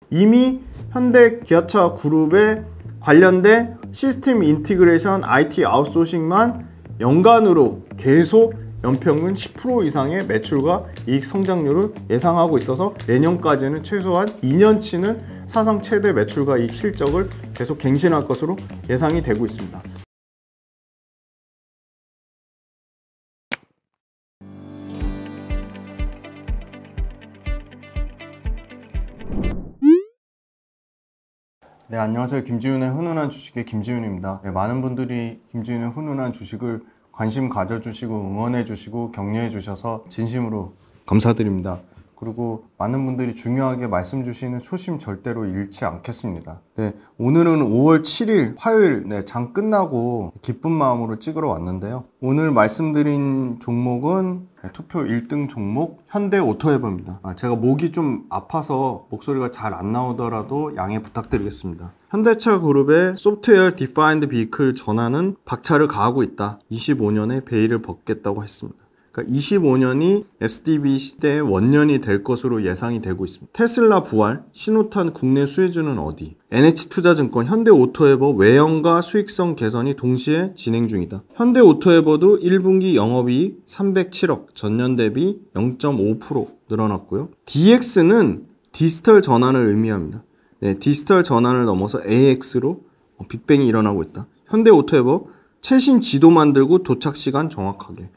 이미 현대 기아차 그룹에 관련된 시스템 인티그레이션 IT 아웃소싱만 연간으로 계속 연평균 10% 이상의 매출과 이익 성장률을 예상하고 있어서 내년까지는 최소한 2년치는 사상 최대 매출과 이익 실적을 계속 갱신할 것으로 예상이 되고 있습니다. 네, 안녕하세요. 김지훈의 훈훈한 주식의 김지훈입니다. 네, 많은 분들이 김지훈의 훈훈한 주식을 관심 가져주시고 응원해주시고 격려해주셔서 진심으로 감사드립니다. 그리고 많은 분들이 중요하게 말씀 주시는 초심 절대로 잃지 않겠습니다. 네, 오늘은 5월 7일 화요일 장 끝나고 기쁜 마음으로 찍으러 왔는데요. 오늘 말씀드린 종목은 투표 1등 종목 현대오토에버입니다. 제가 목이 좀 아파서 목소리가 잘 안 나오더라도 양해 부탁드리겠습니다. 현대차 그룹의 소프트웨어 디파인드 비클 전환은 박차를 가하고 있다. 25년에 베일을 벗겠다고 했습니다. 25년이 SDV 시대의 원년이 될 것으로 예상이 되고 있습니다. 테슬라 부활, 신호탄 국내 수혜주는 어디? NH투자증권, 현대오토에버 외형과 수익성 개선이 동시에 진행 중이다. 현대오토에버도 1분기 영업이익 307억, 전년 대비 0.5% 늘어났고요. DX는 디지털 전환을 의미합니다. 네, 디지털 전환을 넘어서 AX로 빅뱅이 일어나고 있다. 현대오토에버 최신 지도 만들고 도착 시간 정확하게.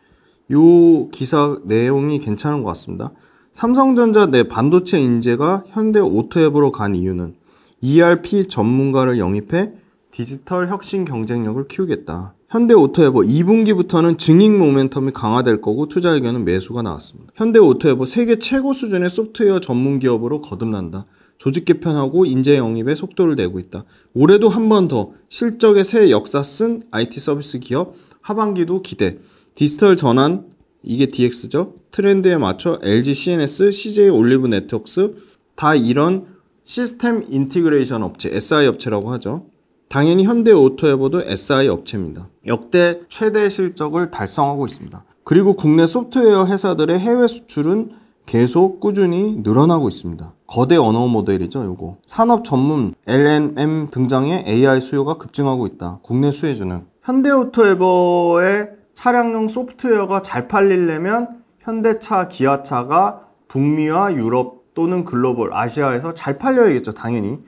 요 기사 내용이 괜찮은 것 같습니다. 삼성전자 내 반도체 인재가 현대오토에버로 간 이유는 ERP 전문가를 영입해 디지털 혁신 경쟁력을 키우겠다. 현대오토에버 2분기부터는 증익 모멘텀이 강화될 거고 투자 의견은 매수가 나왔습니다. 현대오토에버 세계 최고 수준의 소프트웨어 전문 기업으로 거듭난다. 조직 개편하고 인재 영입에 속도를 내고 있다. 올해도 한 번 더 실적의 새 역사 쓴 IT 서비스 기업 하반기도 기대. 디지털 전환, 이게 DX죠. 트렌드에 맞춰 LG CNS, CJ 올리브 네트워크스 다 이런 시스템 인티그레이션 업체, SI 업체라고 하죠. 당연히 현대오토에버도 SI 업체입니다. 역대 최대 실적을 달성하고 있습니다. 그리고 국내 소프트웨어 회사들의 해외 수출은 계속 꾸준히 늘어나고 있습니다. 거대 언어 모델이죠, 요거. 산업 전문 LLM 등장해 AI 수요가 급증하고 있다. 국내 수혜주는 현대오토에버의 차량용 소프트웨어가 잘 팔리려면 현대차, 기아차가 북미와 유럽 또는 글로벌, 아시아에서 잘 팔려야겠죠, 당연히.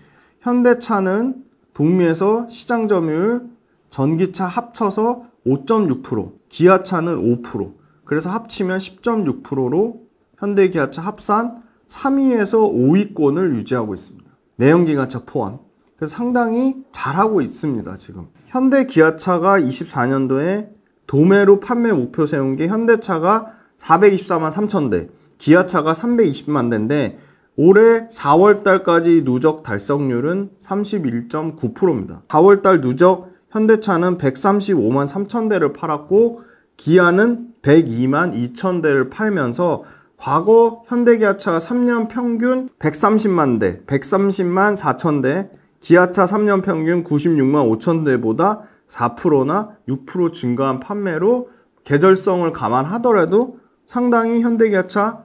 현대차는 북미에서 시장 점유율, 전기차 합쳐서 5.6%, 기아차는 5%, 그래서 합치면 10.6%로 현대기아차 합산 3위에서 5위권을 유지하고 있습니다. 내연기관차 포함. 그래서 상당히 잘하고 있습니다, 지금. 현대기아차가 24년도에 도매로 판매 목표 세운 게 현대차가 424만 3천 대, 기아차가 320만 대인데 올해 4월달까지 누적 달성률은 31.9%입니다. 4월달 누적 현대차는 135만 3천 대를 팔았고 기아는 102만 2천 대를 팔면서 과거 현대기아차가 3년 평균 130만 대, 130만 4천 대, 기아차 3년 평균 96만 5천 대보다 4%나 6% 증가한 판매로 계절성을 감안하더라도 상당히 현대기아차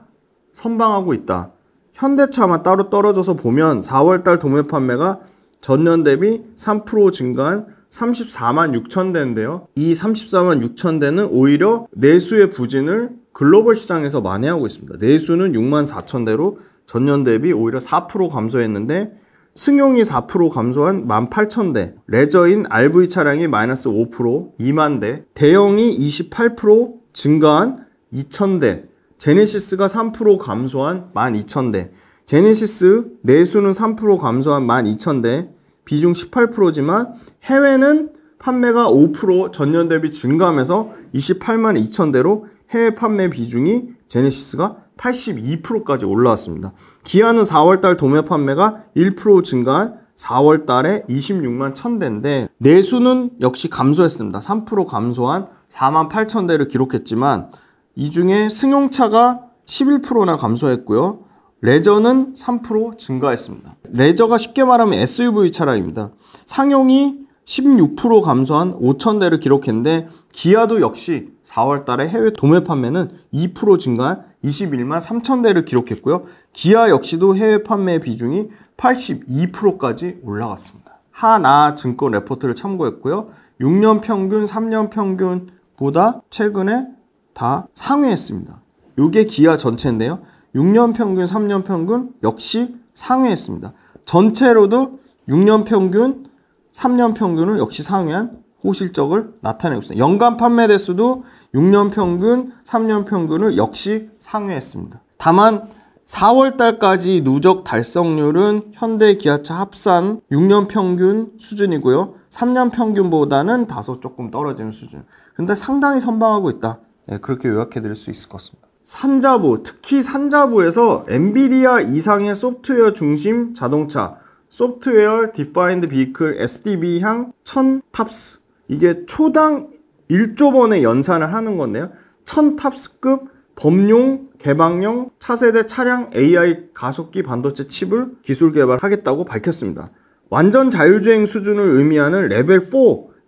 선방하고 있다. 현대차만 따로 떨어져서 보면 4월달 도매 판매가 전년 대비 3% 증가한 34만 6천 대인데요. 이 34만 6천 대는 오히려 내수의 부진을 글로벌 시장에서 만회하고 있습니다. 내수는 6만 4천 대로 전년 대비 오히려 4% 감소했는데 승용이 4% 감소한 18,000대, 레저인 RV 차량이 마이너스 5%, 2만 대, 대형이 28% 증가한 2,000대, 제네시스가 3% 감소한 12,000대, 제네시스 내수는 3% 감소한 12,000대, 비중 18%지만 해외는 판매가 5% 전년 대비 증가하면서 28만 2,000대로 해외 판매 비중이 제네시스가 82%까지 올라왔습니다. 기아는 4월달 도매 판매가 1% 증가한 4월달에 26만 1000대인데 내수는 역시 감소했습니다. 3% 감소한 4만 8000대를 기록했지만 이 중에 승용차가 11%나 감소했고요. 레저는 3% 증가했습니다. 레저가 쉽게 말하면 SUV 차량입니다. 상용이 16% 감소한 5000대를 기록했는데 기아도 역시 4월 달에 해외 도매 판매는 2% 증가한 21만 3천 대를 기록했고요. 기아 역시도 해외 판매 비중이 82%까지 올라갔습니다. 하나증권 레포트를 참고했고요. 6년 평균, 3년 평균보다 최근에 다 상회했습니다. 이게 기아 전체인데요. 6년 평균, 3년 평균 역시 상회했습니다. 전체로도 6년 평균, 3년 평균은 역시 상회한 호실적을 나타내고 있습니다. 연간 판매 대수도 6년 평균, 3년 평균을 역시 상회했습니다. 다만 4월 달까지 누적 달성률은 현대 기아차 합산 6년 평균 수준이고요. 3년 평균보다는 다소 조금 떨어지는 수준. 근데 상당히 선방하고 있다. 네, 그렇게 요약해 드릴 수 있을 것 같습니다. 산자부, 특히 산자부에서 엔비디아 이상의 소프트웨어 중심 자동차, 소프트웨어 디파인드 비클 SDV 향 1000 탑스. 이게 초당 1조 번의 연산을 하는 건데요. 1000 탑스급 범용 개방용 차세대 차량 AI 가속기 반도체 칩을 기술 개발하겠다고 밝혔습니다. 완전 자율주행 수준을 의미하는 레벨 4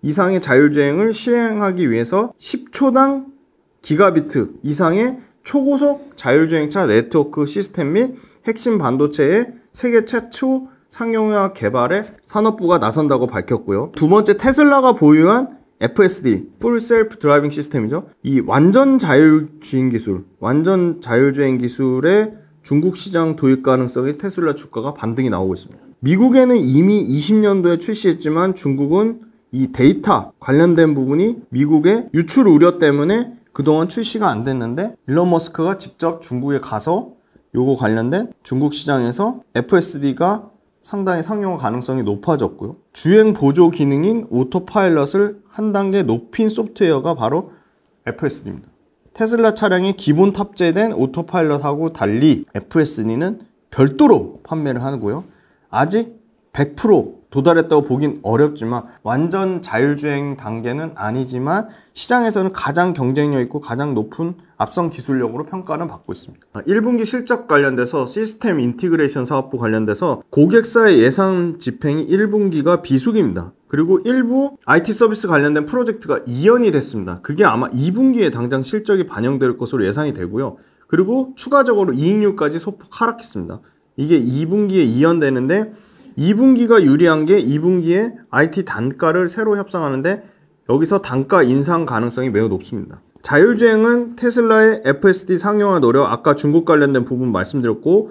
이상의 자율주행을 시행하기 위해서 10초당 기가비트 이상의 초고속 자율주행차 네트워크 시스템 및 핵심 반도체의 세계 최초 상용화 개발에 산업부가 나선다고 밝혔고요. 두 번째, 테슬라가 보유한 FSD, Full Self Driving 시스템이죠. 이 완전 자율주행 기술, 완전 자율주행 기술의 중국 시장 도입 가능성이 테슬라 주가가 반등이 나오고 있습니다. 미국에는 이미 20년도에 출시했지만 중국은 이 데이터 관련된 부분이 미국의 유출 우려 때문에 그동안 출시가 안 됐는데 일론 머스크가 직접 중국에 가서 요거 관련된 중국 시장에서 FSD가 상당히 상용화 가능성이 높아졌고요. 주행 보조 기능인 오토파일럿을 한 단계 높인 소프트웨어가 바로 FSD입니다. 테슬라 차량에 기본 탑재된 오토파일럿하고 달리 FSD는 별도로 판매를 하고요. 아직 100% 도달했다고 보긴 어렵지만 완전 자율주행 단계는 아니지만 시장에서는 가장 경쟁력 있고 가장 높은 앞선 기술력으로 평가를 받고 있습니다. 1분기 실적 관련돼서 시스템 인티그레이션 사업부 관련돼서 고객사의 예상 집행이 1분기가 비수기입니다. 그리고 일부 IT 서비스 관련된 프로젝트가 이연이 됐습니다. 그게 아마 2분기에 당장 실적이 반영될 것으로 예상이 되고요. 그리고 추가적으로 이익률까지 소폭 하락했습니다. 이게 2분기에 이연되는데 2분기가 유리한 게 2분기에 IT 단가를 새로 협상하는데 여기서 단가 인상 가능성이 매우 높습니다. 자율주행은 테슬라의 FSD 상용화 노력, 아까 중국 관련된 부분 말씀드렸고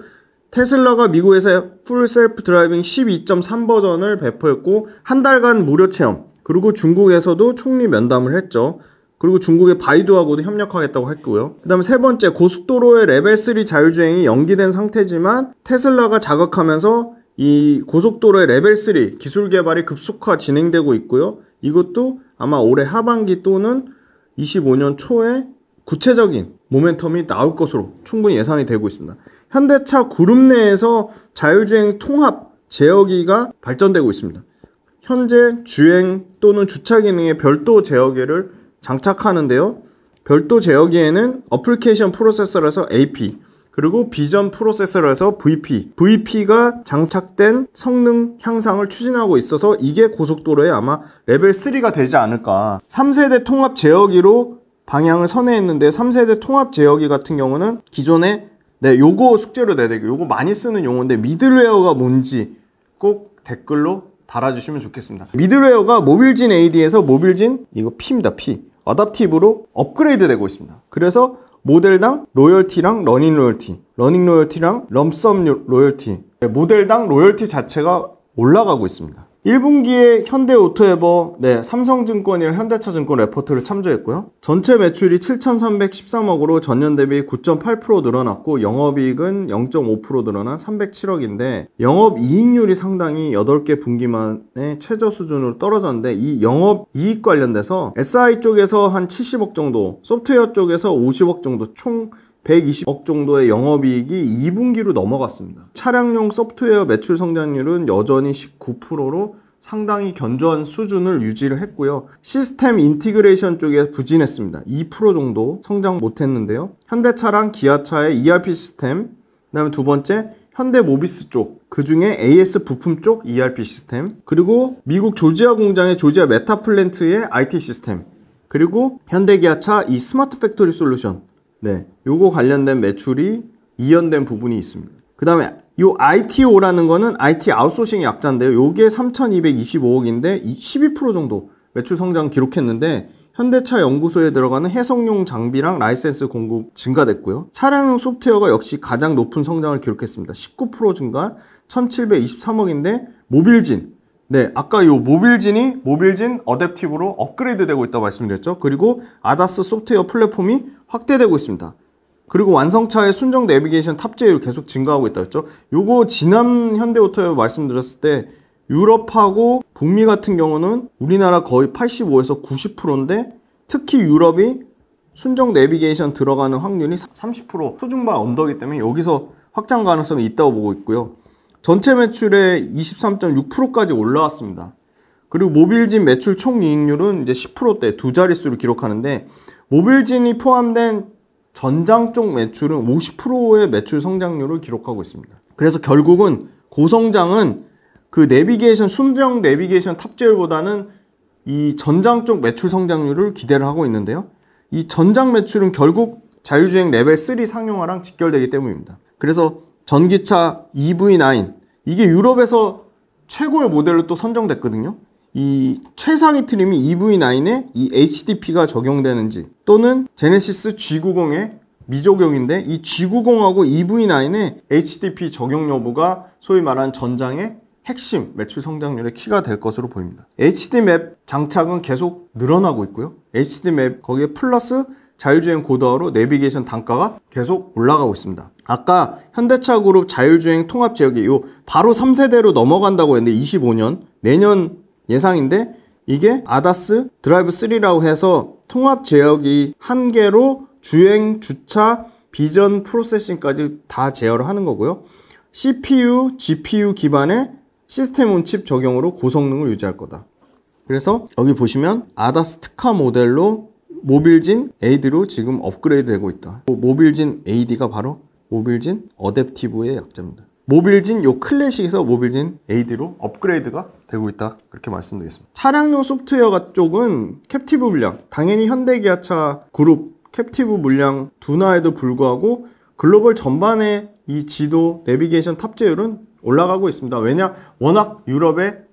테슬라가 미국에서 풀 셀프 드라이빙 12.3 버전을 배포했고 한 달간 무료 체험, 그리고 중국에서도 총리 면담을 했죠. 그리고 중국의 바이두하고도 협력하겠다고 했고요. 그 다음에 세 번째, 고속도로의 레벨 3 자율주행이 연기된 상태지만 테슬라가 자극하면서 이 고속도로의 레벨 3 기술 개발이 급속화 진행되고 있고요. 이것도 아마 올해 하반기 또는 25년 초에 구체적인 모멘텀이 나올 것으로 충분히 예상이 되고 있습니다. 현대차 그룹 내에서 자율주행 통합 제어기가 발전되고 있습니다. 현재 주행 또는 주차 기능에 별도 제어기를 장착하는데요. 별도 제어기에는 어플리케이션 프로세서라서 AP, 그리고 비전 프로세서라서 VP, VP가 장착된 성능 향상을 추진하고 있어서 이게 고속도로에 아마 레벨 3가 되지 않을까. 3세대 통합 제어기로 방향을 선회했는데 3세대 통합 제어기 같은 경우는 기존에 요거 숙제로 내야 되고 요거 많이 쓰는 용어인데 미들웨어가 뭔지 꼭 댓글로 달아주시면 좋겠습니다. 미들웨어가 모빌진 AD에서 모빌진 이거 P입니다. P. 어답티브로 업그레이드 되고 있습니다. 그래서 모델당 로열티랑 러닝 로열티랑 럼썸 로열티, 모델당 로열티 자체가 올라가고 있습니다. 1분기에 현대오토에버, 삼성증권이랑 현대차증권 레포트를 참조했고요. 전체 매출이 7,313억으로 전년 대비 9.8% 늘어났고 영업이익은 0.5% 늘어난 307억인데 영업이익률이 상당히 8개 분기만에 최저 수준으로 떨어졌는데 이 영업이익 관련돼서 SI 쪽에서 한 70억 정도, 소프트웨어 쪽에서 50억 정도, 총 120억 정도의 영업이익이 2분기로 넘어갔습니다. 차량용 소프트웨어 매출 성장률은 여전히 19%로 상당히 견조한 수준을 유지를 했고요. 시스템 인티그레이션 쪽에 부진했습니다. 2% 정도 성장 못했는데요. 현대차랑 기아차의 ERP 시스템, 그 다음에 두 번째 현대모비스 쪽, 그 중에 AS 부품 쪽 ERP 시스템, 그리고 미국 조지아 공장의 조지아 메타플랜트의 IT 시스템, 그리고 현대기아차 이 스마트 팩토리 솔루션, 네, 요거 관련된 매출이 이연된 부분이 있습니다. 그 다음에 요 ITO라는 거는 IT 아웃소싱 약자인데요. 요게 3,225억인데 12% 정도 매출 성장 기록했는데, 현대차 연구소에 들어가는 해석용 장비랑 라이센스 공급 증가됐고요. 차량용 소프트웨어가 역시 가장 높은 성장을 기록했습니다. 19% 증가 1,723억인데 모빌진, 네, 아까 요 모빌진 어댑티브로 업그레이드 되고 있다고 말씀드렸죠. 그리고 아다스 소프트웨어 플랫폼이 확대되고 있습니다. 그리고 완성차의 순정 내비게이션 탑재율 계속 증가하고 있다고 했죠. 요거 지난 현대오토에 말씀드렸을 때 유럽하고 북미 같은 경우는 우리나라 거의 85에서 90%인데 특히 유럽이 순정 내비게이션 들어가는 확률이 30% 초중반 언더이기 때문에 여기서 확장 가능성이 있다고 보고 있고요. 전체 매출의 23.6%까지 올라왔습니다. 그리고 모빌진 매출 총이익률은 이제 10%대 두 자릿수를 기록하는데, 모빌진이 포함된 전장 쪽 매출은 50%의 매출 성장률을 기록하고 있습니다. 그래서 결국은 고성장은 그 내비게이션, 순정 내비게이션 탑재율보다는 이 전장 쪽 매출 성장률을 기대를 하고 있는데요. 이 전장 매출은 결국 자율주행 레벨 3 상용화랑 직결되기 때문입니다. 그래서 전기차 EV9, 이게 유럽에서 최고의 모델로 또 선정됐거든요. 이 최상위 트림이 EV9에 이 HDP가 적용되는지, 또는 제네시스 G90의 미적용인데 이 G90하고 EV9의 HDP 적용 여부가 소위 말하는 전장의 핵심 매출 성장률의 키가 될 것으로 보입니다. HD맵 장착은 계속 늘어나고 있고요. HD맵 거기에 플러스 자율주행 고도화로 내비게이션 단가가 계속 올라가고 있습니다. 아까 현대차 그룹 자율주행 통합 제어기 요 바로 3세대로 넘어간다고 했는데 25년 내년 예상인데, 이게 아다스 드라이브 3라고 해서 통합 제어기 한 개로 주행, 주차, 비전 프로세싱까지 다 제어를 하는 거고요. CPU, GPU 기반의 시스템 온 칩 적용으로 고성능을 유지할 거다. 그래서 여기 보시면 아다스 특화 모델로 모빌진 AD로 지금 업그레이드 되고 있다. 모빌진 AD가 바로 모빌진 어댑티브의 약자입니다. 모빌진 요 클래식에서 모빌진 AD로 업그레이드가 되고 있다, 그렇게 말씀드리겠습니다. 차량용 소프트웨어 쪽은 캡티브 물량, 당연히 현대기아차 그룹 캡티브 물량 둔화에도 불구하고 글로벌 전반의 이 지도 내비게이션 탑재율은 올라가고 있습니다. 왜냐? 워낙 유럽의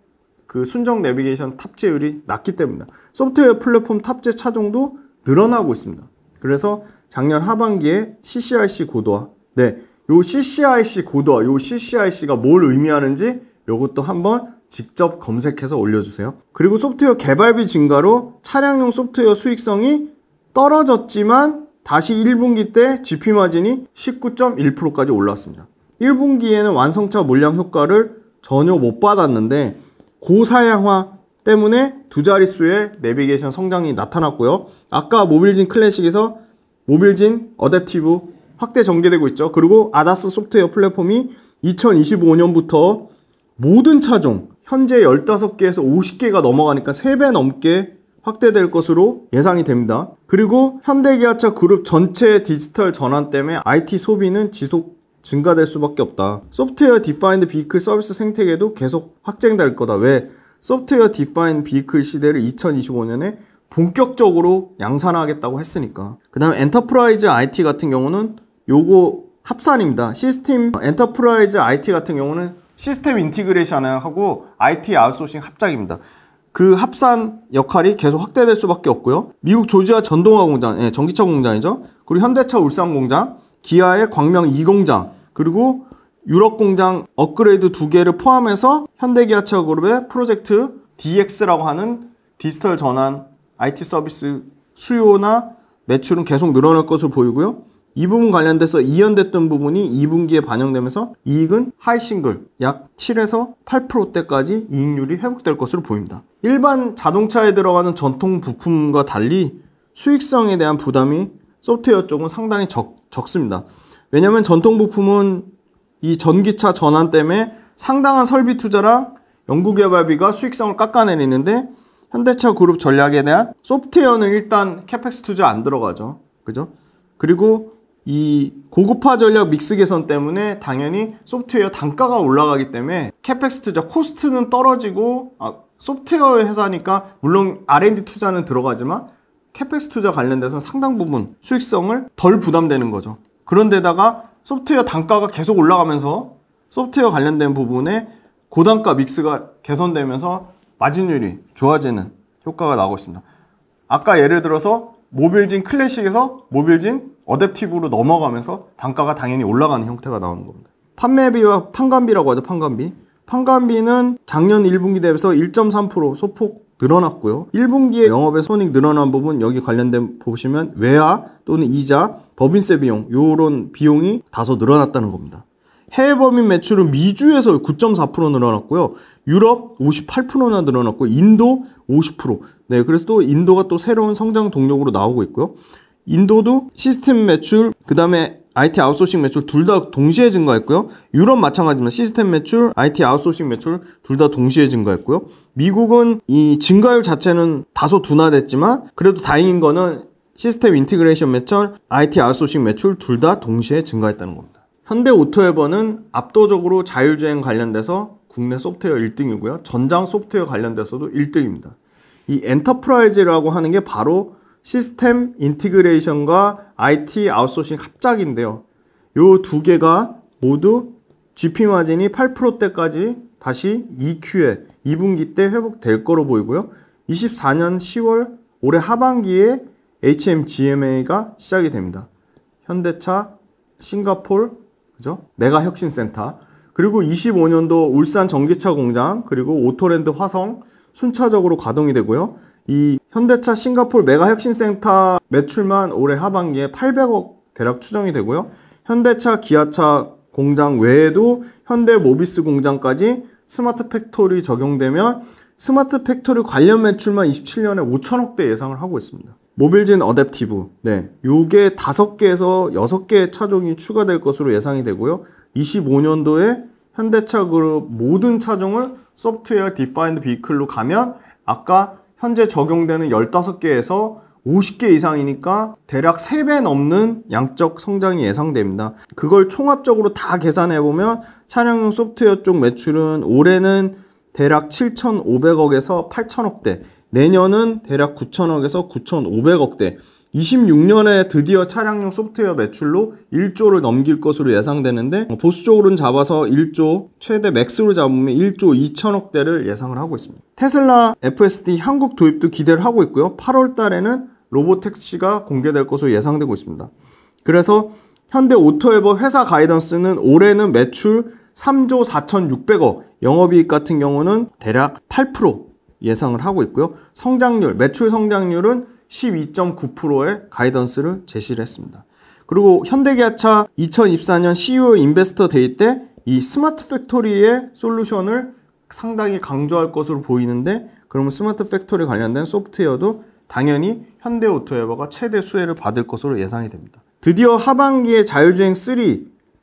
그 순정 내비게이션 탑재율이 낮기 때문입니다. 소프트웨어 플랫폼 탑재 차종도 늘어나고 있습니다. 그래서 작년 하반기에 CCIC 고도화, 네, 요 CCIC 고도화, 요 CCIC가 뭘 의미하는지 요것도 한번 직접 검색해서 올려주세요. 그리고 소프트웨어 개발비 증가로 차량용 소프트웨어 수익성이 떨어졌지만 다시 1분기 때 GP 마진이 19.1%까지 올랐습니다. 1분기에는 완성차 물량 효과를 전혀 못 받았는데 고사양화 때문에 두 자릿수의 내비게이션 성장이 나타났고요. 아까 모빌진 클래식에서 모빌진 어댑티브 확대 전개되고 있죠. 그리고 아다스 소프트웨어 플랫폼이 2025년부터 모든 차종 현재 15개에서 50개가 넘어가니까 3배 넘게 확대될 것으로 예상이 됩니다. 그리고 현대기아차 그룹 전체 디지털 전환 때문에 IT 소비는 지속 증가될 수밖에 없다. 소프트웨어 디파인드 비클 서비스 생태계도 계속 확장될 거다. 왜? 소프트웨어 디파인드 비클 시대를 2025년에 본격적으로 양산하겠다고 했으니까. 그 다음에 엔터프라이즈 IT 같은 경우는 요거 합산입니다. 시스템 엔터프라이즈 IT 같은 경우는 시스템 인티그레이션하고 IT 아웃소싱 합작입니다. 그 합산 역할이 계속 확대될 수밖에 없고요. 미국 조지아 전동화 공장, 전기차 공장이죠. 그리고 현대차 울산 공장, 기아의 광명 2공장, 그리고 유럽 공장 업그레이드 2개를 포함해서 현대기아차 그룹의 프로젝트 DX라고 하는 디지털 전환 IT 서비스 수요나 매출은 계속 늘어날 것으로 보이고요. 이 부분 관련돼서 이연됐던 부분이 2분기에 반영되면서 이익은 하이싱글 약 7에서 8%대까지 이익률이 회복될 것으로 보입니다. 일반 자동차에 들어가는 전통 부품과 달리 수익성에 대한 부담이 소프트웨어 쪽은 상당히 적습니다. 왜냐하면 전통 부품은 이 전기차 전환 때문에 상당한 설비 투자랑 연구개발비가 수익성을 깎아내리는데, 현대차 그룹 전략에 대한 소프트웨어는 일단 캐펙스 투자 안 들어가죠. 그죠? 그리고 이 고급화 전략 믹스 개선 때문에 당연히 소프트웨어 단가가 올라가기 때문에 캐펙스 투자 코스트는 떨어지고, 소프트웨어 회사니까 물론 R&D 투자는 들어가지만 캐펙스 투자 관련돼서 상당 부분 수익성을 덜 부담되는 거죠. 그런데다가 소프트웨어 단가가 계속 올라가면서 소프트웨어 관련된 부분에 고단가 믹스가 개선되면서 마진율이 좋아지는 효과가 나오고 있습니다. 아까 예를 들어서 모빌진 클래식에서 모빌진 어댑티브로 넘어가면서 단가가 당연히 올라가는 형태가 나오는 겁니다. 판매비와 판관비라고 하죠. 판관비는 작년 1분기 대비해서 1.3% 소폭 늘어났고요. 1분기에 영업의 손익 늘어난 부분 여기 관련된 보시면 외화 또는 이자, 법인세 비용 요런 비용이 다소 늘어났다는 겁니다. 해외 법인 매출은 미주에서 9.4% 늘어났고요. 유럽 58%나 늘어났고 인도 50%. 네, 그래서 또 인도가 또 새로운 성장 동력으로 나오고 있고요. 인도도 시스템 매출, 그 다음에 IT 아웃소싱 매출 둘 다 동시에 증가했고요. 유럽 마찬가지지만 시스템 매출, IT 아웃소싱 매출 둘 다 동시에 증가했고요. 미국은 이 증가율 자체는 다소 둔화됐지만 그래도 다행인 거는 시스템 인티그레이션 매출, IT 아웃소싱 매출 둘 다 동시에 증가했다는 겁니다. 현대오토에버는 압도적으로 자율주행 관련돼서 국내 소프트웨어 1등이고요. 전장 소프트웨어 관련돼서도 1등입니다. 이 엔터프라이즈라고 하는 게 바로 시스템 인티그레이션과 IT 아웃소싱 합작인데요. 요 두 개가 모두 GP 마진이 8%대까지 다시 EQ에 2분기 때 회복될 거로 보이고요. 24년 10월 올해 하반기에 HMGMA가 시작이 됩니다. 현대차, 싱가폴, 그죠? 메가혁신센터, 그리고 25년도 울산 전기차 공장, 그리고 오토랜드 화성 순차적으로 가동이 되고요. 이 현대차 싱가폴 메가혁신센터 매출만 올해 하반기에 800억 대략 추정이 되고요. 현대차 기아차 공장 외에도 현대모비스 공장까지 스마트 팩토리 적용되면 스마트 팩토리 관련 매출만 27년에 5천억대 예상을 하고 있습니다. 모빌진 어댑티브, 네, 요게 5개에서 6개의 차종이 추가될 것으로 예상이 되고요. 25년도에 현대차 그룹 모든 차종을 소프트웨어 디파인드 비클로 가면 아까 현재 적용되는 15개에서 50개 이상이니까 대략 3배 넘는 양적 성장이 예상됩니다. 그걸 총합적으로 다 계산해보면 차량용 소프트웨어 쪽 매출은 올해는 대략 7,500억에서 8,000억대, 내년은 대략 9,000억에서 9,500억대, 26년에 드디어 차량용 소프트웨어 매출로 1조를 넘길 것으로 예상되는데 보수적으로는 잡아서 1조, 최대 맥스로 잡으면 1조 2천억대를 예상을 하고 있습니다. 테슬라 FSD 한국 도입도 기대를 하고 있고요. 8월 달에는 로보택시가 공개될 것으로 예상되고 있습니다. 그래서 현대오토에버 회사 가이던스는 올해는 매출 3조 4,600억, 영업이익 같은 경우는 대략 8% 예상을 하고 있고요. 성장률, 매출 성장률은 12.9%의 가이던스를 제시를 했습니다. 그리고 현대기아차 2024년 CEO 인베스터 데이 때 이 스마트 팩토리의 솔루션을 상당히 강조할 것으로 보이는데, 그러면 스마트 팩토리 관련된 소프트웨어도 당연히 현대오토에버가 최대 수혜를 받을 것으로 예상이 됩니다. 드디어 하반기에 자율주행 3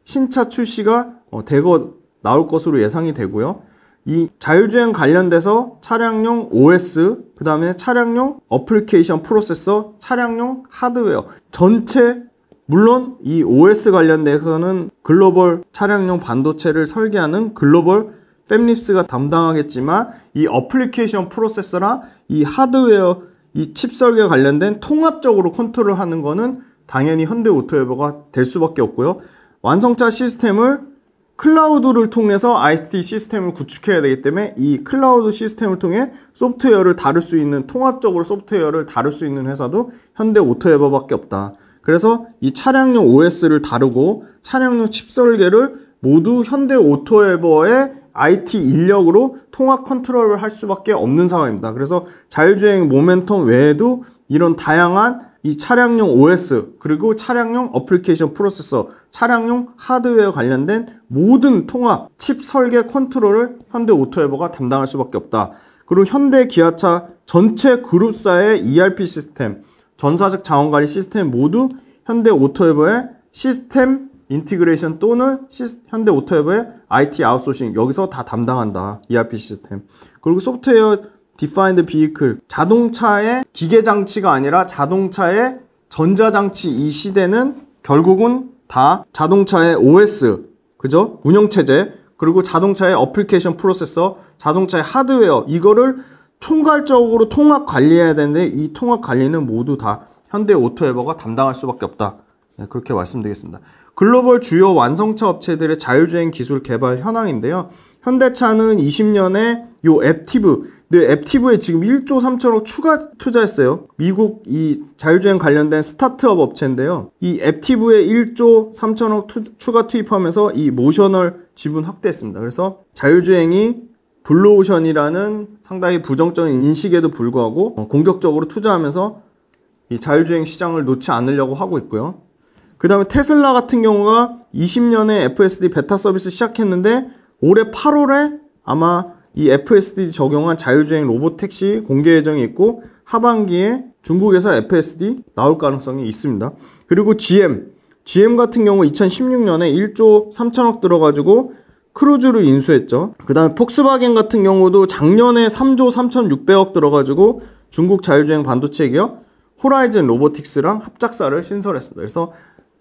신차 출시가 대거 나올 것으로 예상이 되고요. 이 자율주행 관련돼서 차량용 OS, 그 다음에 차량용 어플리케이션 프로세서, 차량용 하드웨어 전체, 물론 이 OS 관련돼서는 글로벌 차량용 반도체를 설계하는 글로벌 팹립스가 담당하겠지만 이 어플리케이션 프로세서랑 이 하드웨어, 이 칩 설계 관련된 통합적으로 컨트롤하는 거는 당연히 현대오토에버가 될 수밖에 없고요. 완성차 시스템을 클라우드를 통해서 IT 시스템을 구축해야 되기 때문에 이 클라우드 시스템을 통해 소프트웨어를 다룰 수 있는, 통합적으로 소프트웨어를 다룰 수 있는 회사도 현대오토에버밖에 없다. 그래서 이 차량용 OS를 다루고 차량용 칩 설계를 모두 현대오토에버의 IT 인력으로 통합 컨트롤을 할 수밖에 없는 상황입니다. 그래서 자율주행 모멘텀 외에도 이런 다양한 이 차량용 OS, 그리고 차량용 어플리케이션 프로세서, 차량용 하드웨어 관련된 모든 통합, 칩 설계 컨트롤을 현대오토에버가 담당할 수밖에 없다. 그리고 현대 기아차 전체 그룹사의 ERP 시스템, 전사적 자원관리 시스템 모두 현대오토에버의 시스템 인티그레이션 또는 현대오토에버의 IT 아웃소싱, 여기서 다 담당한다. ERP 시스템. 그리고 소프트웨어 디파인드 비이클, 자동차의 기계장치가 아니라 자동차의 전자장치, 이 시대는 결국은 다 자동차의 OS, 그죠? 운영체제, 그리고 자동차의 어플리케이션 프로세서, 자동차의 하드웨어, 이거를 총괄적으로 통합 관리해야 되는데 이 통합 관리는 모두 다 현대오토에버가 담당할 수밖에 없다. 네, 그렇게 말씀드리겠습니다. 글로벌 주요 완성차 업체들의 자율주행 기술 개발 현황인데요. 현대차는 20년에 요 앱티브, 네, 앱티브에 지금 1조 3천억 추가 투자했어요. 미국 이 자율주행 관련된 스타트업 업체인데요. 이 앱티브에 1조 3천억 추가 투입하면서 이 모셔널 지분 확대했습니다. 그래서 자율주행이 블루오션이라는 상당히 부정적인 인식에도 불구하고 공격적으로 투자하면서 이 자율주행 시장을 놓지 않으려고 하고 있고요. 그 다음에 테슬라 같은 경우가 20년에 FSD 베타 서비스 시작했는데 올해 8월에 아마 이 FSD 적용한 자율주행 로봇택시 공개 예정이 있고 하반기에 중국에서 FSD 나올 가능성이 있습니다. 그리고 GM 같은 경우 2016년에 1조 3천억 들어가지고 크루즈를 인수했죠. 그 다음에 폭스바겐 같은 경우도 작년에 3조 3,600억 들어가지고 중국 자율주행 반도체 기업 호라이즌 로보틱스랑 합작사를 신설했습니다. 그래서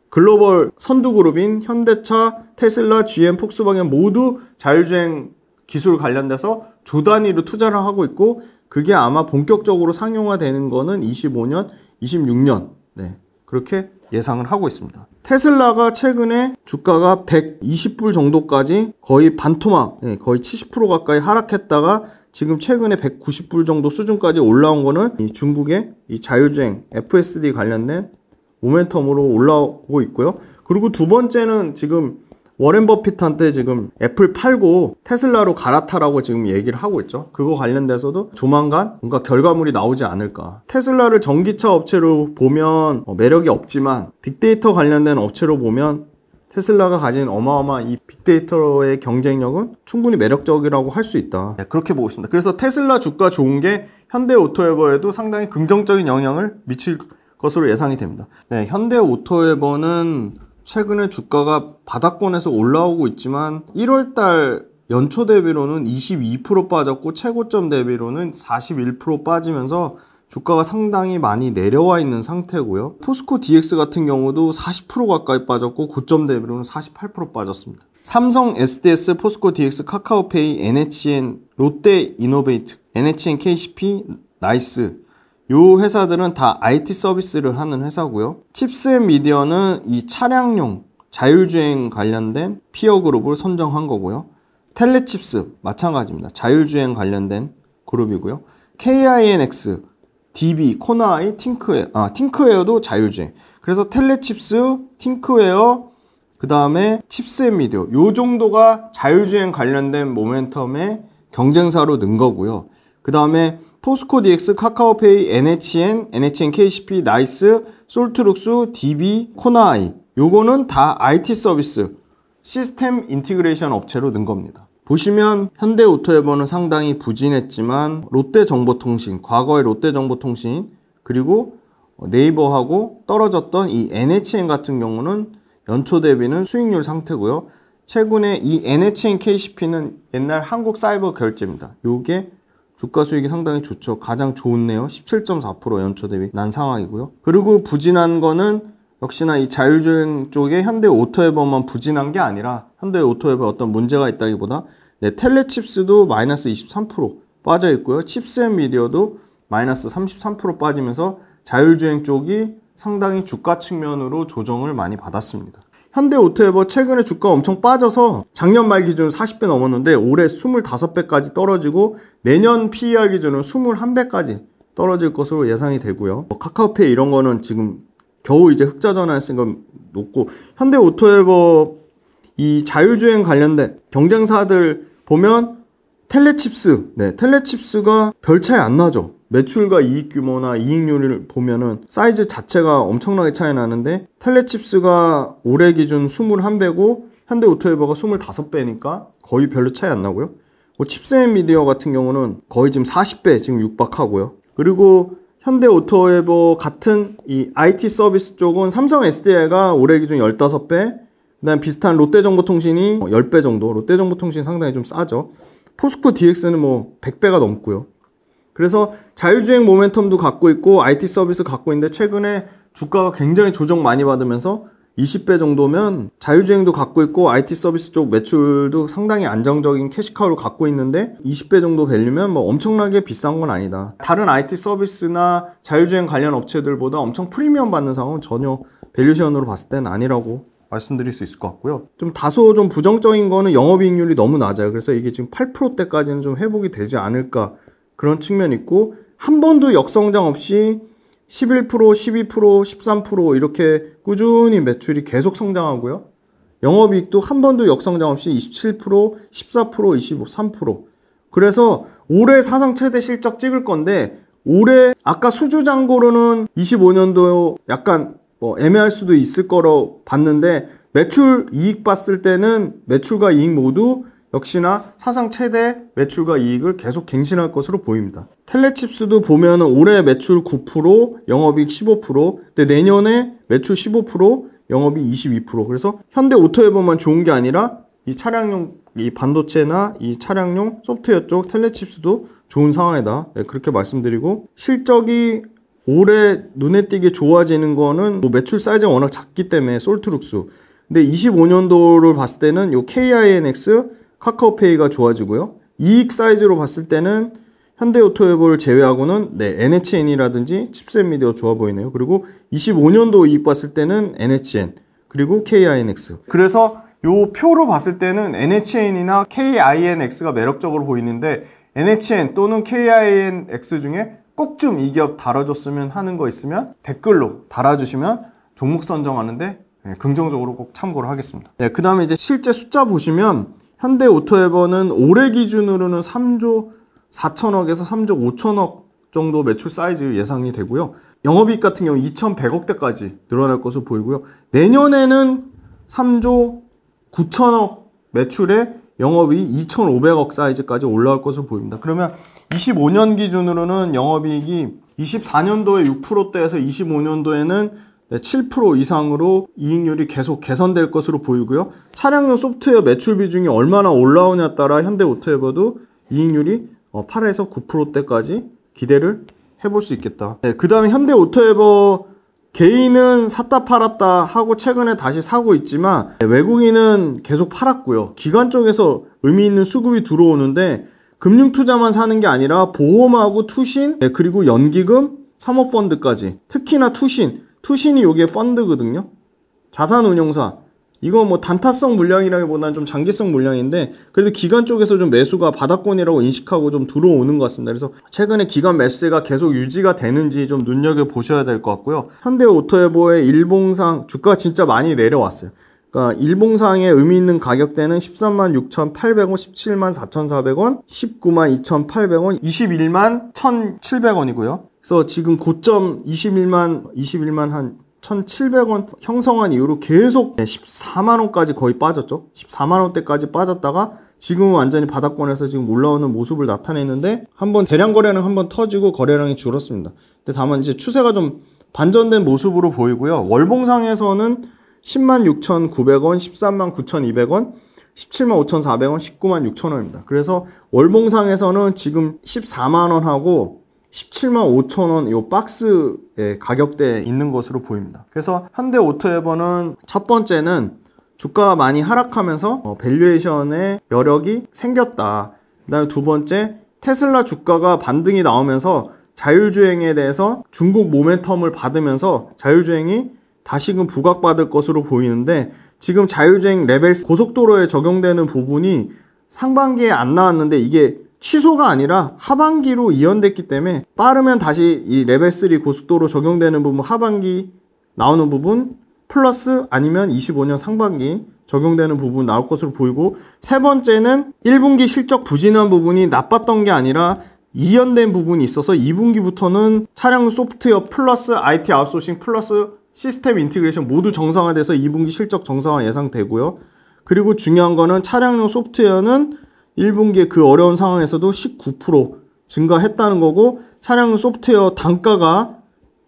글로벌 선두그룹인 현대차, 테슬라, GM, 폭스바겐 모두 자율주행 기술 관련돼서 조 단위로 투자를 하고 있고 그게 아마 본격적으로 상용화되는 거는 25년, 26년 네, 그렇게 예상을 하고 있습니다. 테슬라가 최근에 주가가 120불 정도까지 거의 반토막, 네, 거의 70% 가까이 하락했다가 지금 최근에 190불 정도 수준까지 올라온 거는 이 중국의 이 자율주행 FSD 관련된 모멘텀으로 올라오고 있고요. 그리고 두 번째는 지금 워렌 버핏한테 지금 애플 팔고 테슬라로 갈아타라고 지금 얘기를 하고 있죠. 그거 관련돼서도 조만간 뭔가 결과물이 나오지 않을까. 테슬라를 전기차 업체로 보면 매력이 없지만 빅데이터 관련된 업체로 보면 테슬라가 가진 어마어마한 이 빅데이터의 경쟁력은 충분히 매력적이라고 할 수 있다. 네, 그렇게 보고 있습니다. 그래서 테슬라 주가 좋은 게 현대오토에버에도 상당히 긍정적인 영향을 미칠 것으로 예상이 됩니다. 네, 현대오토에버는 최근에 주가가 바닥권에서 올라오고 있지만 1월달 연초 대비로는 22% 빠졌고 최고점 대비로는 41% 빠지면서 주가가 상당히 많이 내려와 있는 상태고요. 포스코 DX 같은 경우도 40% 가까이 빠졌고 고점 대비로는 48% 빠졌습니다. 삼성, SDS, 포스코 DX, 카카오페이, NHN, 롯데 이노베이트, NHN KCP, 나이스 요 회사들은 다 IT 서비스를 하는 회사고요. 칩스앤미디어는 이 차량용 자율주행 관련된 피어 그룹을 선정한 거고요. 텔레칩스 마찬가지입니다. 자율주행 관련된 그룹이고요. KINX, DB, 코나이, 팅크웨어도 자율주행. 그래서 텔레칩스, 팅크웨어, 그 다음에 칩스앤미디어 요 정도가 자율주행 관련된 모멘텀의 경쟁사로 는 거고요. 그 다음에 포스코 DX, 카카오페이, NHN, NHN KCP, 나이스, 솔트룩스, DB, 코나이 요거는 다 IT 서비스 시스템 인티그레이션 업체로 는 겁니다. 보시면 현대오토에버는 상당히 부진했지만 롯데정보통신, 과거의 롯데정보통신 그리고 네이버하고 떨어졌던 이 NHN 같은 경우는 연초 대비는 수익률 상태고요. 최근에 이 NHN KCP는 옛날 한국사이버결제입니다. 요게 주가 수익이 상당히 좋죠. 가장 좋네요. 17.4% 연초 대비 난 상황이고요. 그리고 부진한 거는 역시나 이 자율주행 쪽에 현대오토에버만 부진한 게 아니라 현대오토에버 어떤 문제가 있다기보다 텔레칩스도 마이너스 23% 빠져 있고요. 칩스앤미디어도 마이너스 33% 빠지면서 자율주행 쪽이 상당히 주가 측면으로 조정을 많이 받았습니다. 현대오토에버 최근에 주가 엄청 빠져서 작년 말 기준 40배 넘었는데 올해 25배까지 떨어지고 내년 PER 기준은 21배까지 떨어질 것으로 예상이 되고요. 카카오페이 이런 거는 지금 겨우 이제 흑자 전환했으니까 높고 현대오토에버 이 자율주행 관련된 경쟁사들 보면 텔레칩스, 텔레칩스가 별 차이 안 나죠. 매출과 이익 규모나 이익률을 보면은 사이즈 자체가 엄청나게 차이 나는데 텔레칩스가 올해 기준 21배고 현대오토에버가 25배니까 거의 별로 차이 안 나고요. 칩스앤미디어 같은 경우는 거의 지금 40배 지금 육박하고요. 그리고 현대오토에버 같은 이 IT 서비스 쪽은 삼성 SDI가 올해 기준 15배, 그다음 비슷한 롯데정보통신이 10배 정도, 롯데정보통신 상당히 좀 싸죠. 포스코 DX는 뭐 100배가 넘고요. 그래서 자율주행 모멘텀도 갖고 있고 IT 서비스 갖고 있는데 최근에 주가가 굉장히 조정 많이 받으면서 20배 정도면 자율주행도 갖고 있고 IT 서비스 쪽 매출도 상당히 안정적인 캐시카우를 갖고 있는데 20배 정도 밸류면 뭐 엄청나게 비싼 건 아니다. 다른 IT 서비스나 자율주행 관련 업체들보다 엄청 프리미엄 받는 상황은 전혀 밸류션으로 봤을 땐 아니라고 말씀드릴 수 있을 것 같고요. 좀 다소 좀 부정적인 거는 영업이익률이 너무 낮아요. 그래서 이게 지금 8%대까지는 좀 회복이 되지 않을까 그런 측면이 있고, 한 번도 역성장 없이 11%, 12%, 13% 이렇게 꾸준히 매출이 계속 성장하고요. 영업이익도 한 번도 역성장 없이 27%, 14%, 25%, 3%. 그래서 올해 사상 최대 실적 찍을 건데, 올해 아까 수주잔고로는 25년도 약간 애매할 수도 있을 거로 봤는데, 매출 이익 봤을 때는 매출과 이익 모두 역시나 사상 최대 매출과 이익을 계속 갱신할 것으로 보입니다. 텔레칩스도 보면은 올해 매출 9%, 영업이익 15%, 근데 내년에 매출 15%, 영업이익 22%. 그래서 현대 오토에버만 좋은 게 아니라 이 차량용 이 반도체나 이 차량용 소프트웨어 쪽 텔레칩스도 좋은 상황이다. 네, 그렇게 말씀드리고, 실적이 올해 눈에 띄게 좋아지는 거는 뭐 매출 사이즈가 워낙 작기 때문에 솔트룩스. 근데 25년도를 봤을 때는 요 KINX, 카카오페이가 좋아지고요. 이익 사이즈로 봤을 때는 현대오토에버를 제외하고는 NHN이라든지 칩셋미디어 좋아 보이네요. 그리고 25년도 이익 봤을 때는 NHN 그리고 KINX. 그래서 요 표로 봤을 때는 NHN이나 KINX가 매력적으로 보이는데, NHN 또는 KINX 중에 꼭 좀 이 기업 달아줬으면 하는 거 있으면 댓글로 달아주시면 종목 선정하는데 긍정적으로 꼭 참고를 하겠습니다. 그 다음에 이제 실제 숫자 보시면 현대오토에버는 올해 기준으로는 3조 4천억에서 3조 5천억 정도 매출 사이즈 예상이 되고요. 영업이익 같은 경우 2,100억대까지 늘어날 것으로 보이고요. 내년에는 3조 9천억 매출에 영업이익 2,500억 사이즈까지 올라갈 것으로 보입니다. 그러면 25년 기준으로는 영업이익이 24년도에 6%대에서 25년도에는 7% 이상으로 이익률이 계속 개선될 것으로 보이고요. 차량용 소프트웨어 매출 비중이 얼마나 올라오냐에 따라 현대오토에버도 이익률이 8에서 9%대까지 기대를 해볼 수 있겠다. 그 다음에 현대오토에버 개인은 샀다 팔았다 하고 최근에 다시 사고 있지만, 외국인은 계속 팔았고요. 기관 쪽에서 의미 있는 수급이 들어오는데, 금융투자만 사는 게 아니라 보험하고 투신, 그리고 연기금, 사모펀드까지, 특히나 투신이 요게 펀드거든요. 자산운용사. 이거 뭐 단타성 물량이라기보다는 좀 장기성 물량인데, 그래도 기관 쪽에서 좀 매수가 바닥권이라고 인식하고 좀 들어오는 것 같습니다. 그래서 최근에 기관 매수세가 계속 유지가 되는지 좀 눈여겨보셔야 될 것 같고요. 현대오토에버의 일봉상 주가가 진짜 많이 내려왔어요. 그러니까 일봉상의 의미 있는 가격대는 13만 6,800원, 17만 4,400원, 19만 2,800원, 21만 1,700원이고요. 그래서 지금 고점 21만 한 1,700원 형성한 이후로 계속 14만원까지 거의 빠졌죠. 14만원대까지 빠졌다가 지금은 완전히 바닥권에서 지금 올라오는 모습을 나타내는데, 한번 대량 거래는 한번 터지고 거래량이 줄었습니다. 근데 다만 이제 추세가 좀 반전된 모습으로 보이고요. 월봉상에서는 10만 6,900원, 13만 9,200원, 17만 5,400원, 19만 6,000원입니다. 그래서 월봉상에서는 지금 14만원하고 17만 5천원 이 박스의 가격대에 있는 것으로 보입니다. 그래서 현대오토에버는 첫 번째는 주가가 많이 하락하면서 밸류에이션의 여력이 생겼다. 그 다음에 두 번째, 테슬라 주가가 반등이 나오면서 자율주행에 대해서 중국 모멘텀을 받으면서 자율주행이 다시금 부각받을 것으로 보이는데, 지금 자율주행 레벨 고속도로에 적용되는 부분이 상반기에 안 나왔는데 이게 취소가 아니라 하반기로 이연됐기 때문에, 빠르면 다시 이 레벨 3 고속도로 적용되는 부분 하반기 나오는 부분 플러스 아니면 25년 상반기 적용되는 부분 나올 것으로 보이고, 세 번째는 1분기 실적 부진한 부분이 나빴던 게 아니라 이연된 부분이 있어서 2분기부터는 차량 소프트웨어 플러스 IT 아웃소싱 플러스 시스템 인티그레이션 모두 정상화돼서 2분기 실적 정상화 예상되고요. 그리고 중요한 거는 차량용 소프트웨어는 1분기에 그 어려운 상황에서도 19% 증가했다는 거고, 차량 소프트웨어 단가가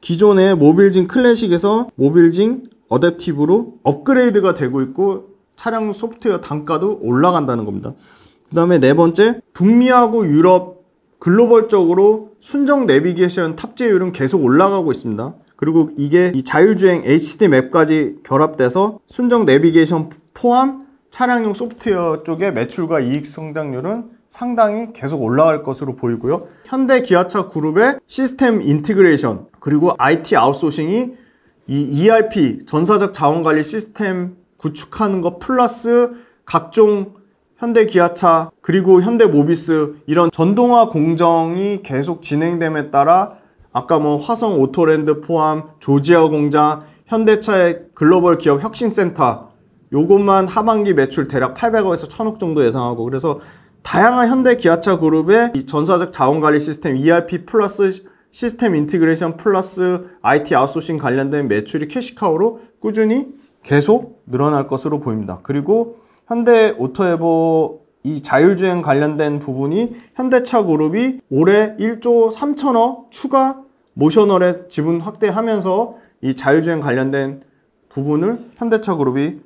기존의 모빌징 클래식에서 모빌징 어댑티브로 업그레이드가 되고 있고, 차량 소프트웨어 단가도 올라간다는 겁니다. 그 다음에 네 번째, 북미하고 유럽 글로벌적으로 순정 내비게이션 탑재율은 계속 올라가고 있습니다. 그리고 이게 이 자율주행 HD 맵까지 결합돼서 순정 내비게이션 포함 차량용 소프트웨어 쪽의 매출과 이익 성장률은 상당히 계속 올라갈 것으로 보이고요. 현대 기아차 그룹의 시스템 인티그레이션 그리고 IT 아웃소싱이 이 ERP 전사적 자원관리 시스템 구축하는 것 플러스 각종 현대 기아차 그리고 현대 모비스 이런 전동화 공정이 계속 진행됨에 따라 아까 뭐 화성 오토랜드 포함 조지아 공장, 현대차의 글로벌 기업 혁신센터 요것만 하반기 매출 대략 800억에서 1000억 정도 예상하고 그래서 다양한 현대 기아차 그룹의 이 전사적 자원관리 시스템 ERP 플러스 시스템 인티그레이션 플러스 IT 아웃소싱 관련된 매출이 캐시카우로 꾸준히 계속 늘어날 것으로 보입니다. 그리고 현대 오토에버 이 자율주행 관련된 부분이 현대차 그룹이 올해 1조 3천억 추가 모셔널의 지분 확대하면서 이 자율주행 관련된 부분을 현대차 그룹이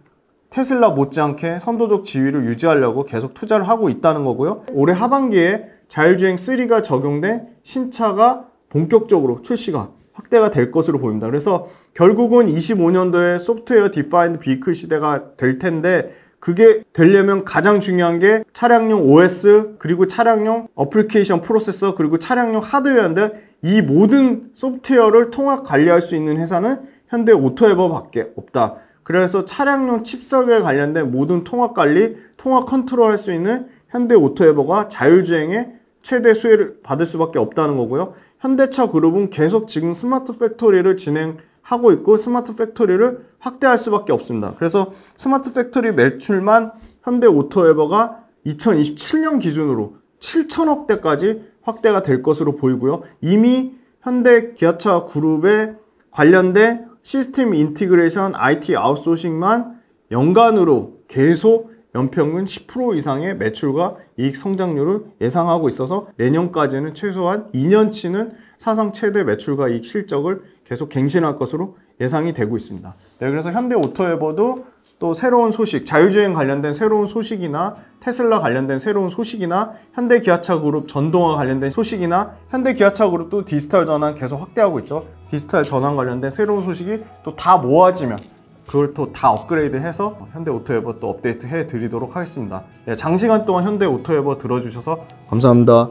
테슬라 못지않게 선도적 지위를 유지하려고 계속 투자를 하고 있다는 거고요. 올해 하반기에 자율주행 3가 적용된 신차가 본격적으로 출시가 확대가 될 것으로 보입니다. 그래서 결국은 25년도에 소프트웨어 디파인드 비클 시대가 될 텐데 그게 되려면 가장 중요한 게 차량용 OS 그리고 차량용 어플리케이션 프로세서 그리고 차량용 하드웨어인데 이 모든 소프트웨어를 통합 관리할 수 있는 회사는 현대 오토에버밖에 없다. 그래서 차량용 칩 설계에 관련된 모든 통합 관리, 통합 컨트롤 할 수 있는 현대 오토에버가 자율주행에 최대 수혜를 받을 수밖에 없다는 거고요. 현대차 그룹은 계속 지금 스마트 팩토리를 진행하고 있고 스마트 팩토리를 확대할 수밖에 없습니다. 그래서 스마트 팩토리 매출만 현대 오토에버가 2027년 기준으로 7천억대까지 확대가 될 것으로 보이고요. 이미 현대 기아차 그룹에 관련된 시스템 인티그레이션 IT 아웃소싱만 연간으로 계속 연평균 10% 이상의 매출과 이익 성장률을 예상하고 있어서 내년까지는 최소한 2년치는 사상 최대 매출과 이익 실적을 계속 갱신할 것으로 예상이 되고 있습니다. 네, 그래서 현대 오토에버도 또 새로운 소식, 자율주행 관련된 새로운 소식이나 테슬라 관련된 새로운 소식이나 현대 기아차 그룹 전동화 관련된 소식이나 현대 기아차 그룹도 디지털 전환 계속 확대하고 있죠. 디지털 전환 관련된 새로운 소식이 또 다 모아지면 그걸 또 다 업그레이드해서 현대 오토에버 또 업데이트 해 드리도록 하겠습니다. 네, 장시간 동안 현대 오토에버 들어주셔서 감사합니다.